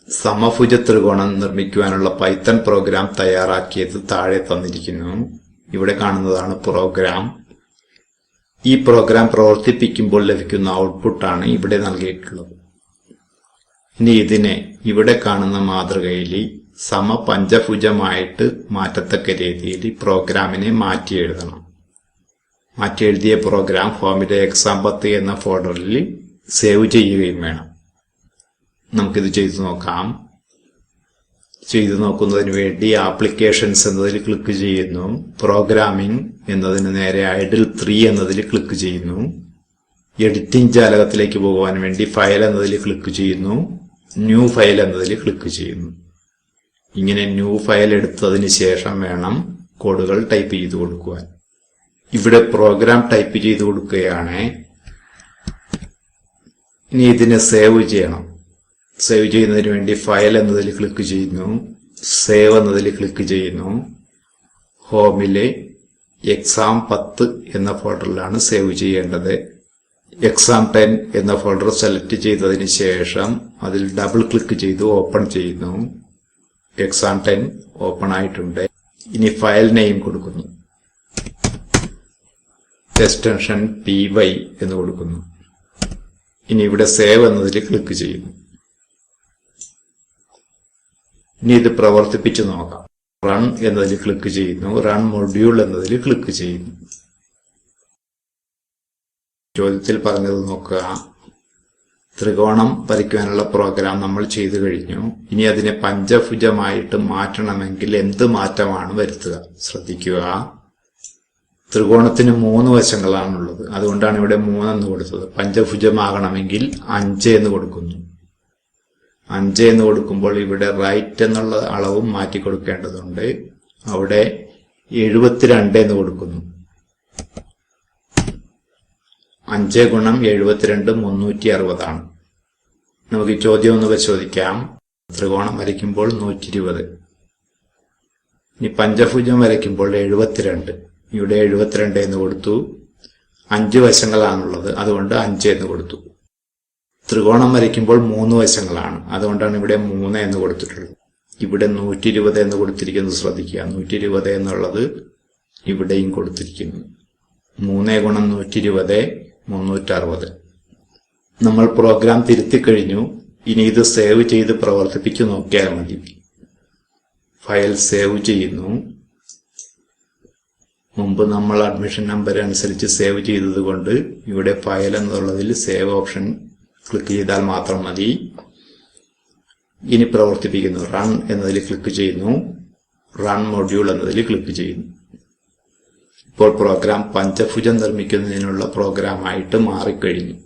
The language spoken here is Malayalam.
സമഭുജ ത്രികോണം നിർമ്മിക്കുവാനുള്ള പൈത്തൺ പ്രോഗ്രാം തയ്യാറാക്കിയത് താഴെ തന്നിരിക്കുന്നു. ഇവിടെ കാണുന്നതാണ് പ്രോഗ്രാം. ഈ പ്രോഗ്രാം പ്രവർത്തിപ്പിക്കുമ്പോൾ ലഭിക്കുന്ന ഔട്ട്പുട്ടാണ് ഇവിടെ നൽകിയിട്ടുള്ളത്. ഇനി ഇതിനെ ഇവിടെ കാണുന്ന മാതൃകയിൽ സമപഞ്ചഭുജമായിട്ട് മാറ്റത്തക്ക രീതിയിൽ പ്രോഗ്രാമിനെ മാറ്റി എഴുതണം. മാറ്റി എഴുതിയ പ്രോഗ്രാം ഫോമിലെ exam10 എന്ന ഫോൾഡറിൽ സേവ് ചെയ്യുകയും വേണം. നമുക്കിത് ചെയ്തു നോക്കാം. ചെയ്തു നോക്കുന്നതിന് വേണ്ടി ആപ്ലിക്കേഷൻസ് എന്നതിൽ ക്ലിക്ക് ചെയ്യുന്നു. പ്രോഗ്രാമിംഗ് എന്നതിന് നേരെ idle3 എന്നതിൽ ക്ലിക്ക് ചെയ്യുന്നു. എഡിറ്റിംഗ് ജാലകത്തിലേക്ക് പോകുവാൻ വേണ്ടി ഫയൽ എന്നതിൽ ക്ലിക്ക് ചെയ്യുന്നു. ന്യൂ ഫയൽ എന്നതിൽ ക്ലിക്ക് ചെയ്യുന്നു. ഇങ്ങനെ ന്യൂ ഫയൽ എടുത്തതിന് ശേഷം വേണം കോഡുകൾ ടൈപ്പ് ചെയ്തു കൊടുക്കുവാൻ. ഇവിടെ പ്രോഗ്രാം ടൈപ്പ് ചെയ്തു കൊടുക്കുകയാണ്. ഇനി ഇതിനെ സേവ് ചെയ്യണം. സേവ് ചെയ്യുന്നതിന് വേണ്ടി ഫയൽ എന്നതിൽ ക്ലിക്ക് ചെയ്യുന്നു. സേവ് എന്നതിൽ ക്ലിക്ക് ചെയ്യുന്നു. ഹോമിലെ exam10 എന്ന ഫോൾഡറിലാണ് സേവ് ചെയ്യേണ്ടത്. exam10 എന്ന ഫോൾഡർ സെലക്ട് ചെയ്തതിന് ശേഷം അതിൽ ഡബിൾ ക്ലിക്ക് ചെയ്ത് ഓപ്പൺ ചെയ്യുന്നു. exam10 ഓപ്പൺ ആയിട്ടുണ്ട്. ഇനി ഫയൽ നെയിം കൊടുക്കുന്നു. എക്സ്റ്റൻഷൻ py എന്ന് കൊടുക്കുന്നു. ഇനി ഇവിടെ സേവ് എന്നതിൽ ക്ലിക്ക് ചെയ്യുന്നു. ഇനി ഇത് പ്രവർത്തിപ്പിച്ച് നോക്കാം. റൺ എന്നതിൽ ക്ലിക്ക് ചെയ്യുന്നു. റൺ മൊഡ്യൂൾ എന്നതിൽ ക്ലിക്ക് ചെയ്യുന്നു. ചോദ്യത്തിൽ പറഞ്ഞത് നോക്കുക. ത്രികോണം വരയ്ക്കുവാനുള്ള പ്രോഗ്രാം നമ്മൾ ചെയ്തു കഴിഞ്ഞു. ഇനി അതിനെ പഞ്ചഭുജമായിട്ട് മാറ്റണമെങ്കിൽ എന്ത് മാറ്റമാണ് വരുത്തുക? ശ്രദ്ധിക്കുക. ത്രികോണത്തിന് 3 വശങ്ങളാണുള്ളത്. അതുകൊണ്ടാണ് ഇവിടെ 3 എന്ന് കൊടുത്തത്. പഞ്ചഭുജമാകണമെങ്കിൽ 5 എന്ന് കൊടുക്കുന്നു. 5 എന്ന് കൊടുക്കുമ്പോൾ ഇവിടെ റൈറ്റ് എന്നുള്ള അളവും മാറ്റി കൊടുക്കേണ്ടതുണ്ട്. അവിടെ 72 എന്ന് കൊടുക്കുന്നു. 5 ഗുണം 72 360 ആണ്. നമുക്ക് ഈ ചോദ്യം ഒന്ന് പരിശോധിക്കാം. ത്രികോണം വരയ്ക്കുമ്പോൾ 120. ഇനി പഞ്ചഭുജം വരയ്ക്കുമ്പോൾ 72. ഇവിടെ 72 എന്ന് കൊടുത്തു. 5 വശങ്ങളാണുള്ളത്. അതുകൊണ്ട് 5 എന്ന് കൊടുത്തു. ത്രികോണം വരയ്ക്കുമ്പോൾ 3 വശങ്ങളാണ്. അതുകൊണ്ടാണ് ഇവിടെ 3 എന്ന് കൊടുത്തിട്ടുള്ളത്. ഇവിടെ 120 എന്ന് കൊടുത്തിരിക്കുന്നത് ശ്രദ്ധിക്കുക. 120 എന്നുള്ളത് ഇവിടെയും കൊടുത്തിരിക്കുന്നു. 3 ഗുണം 120 360. നമ്മൾ പ്രോഗ്രാം തിരുത്തി കഴിഞ്ഞു. ഇനി ഇത് സേവ് ചെയ്ത് പ്രവർത്തിപ്പിച്ചു നോക്കിയാൽ മതി. ഫയൽ സേവ് ചെയ്യുന്നു. മുമ്പ് നമ്മൾ അഡ്മിഷൻ നമ്പർ അനുസരിച്ച് സേവ് ചെയ്തതുകൊണ്ട് ഇവിടെ ഫയൽ എന്നുള്ളതിൽ സേവ് ഓപ്ഷൻ ക്ലിക്ക് ചെയ്താൽ മാത്രം മതി. ഇനി പ്രവർത്തിപ്പിക്കുന്നു. റൺ എന്നതിൽ ക്ലിക്ക് ചെയ്യുന്നു. റൺ മൊഡ്യൂൾ എന്നതിൽ ക്ലിക്ക് ചെയ്യുന്നു. ഇപ്പോൾ പ്രോഗ്രാം പഞ്ചഭുജം നിർമ്മിക്കുന്നതിനുള്ള പ്രോഗ്രാമായിട്ട് മാറിക്കഴിഞ്ഞു.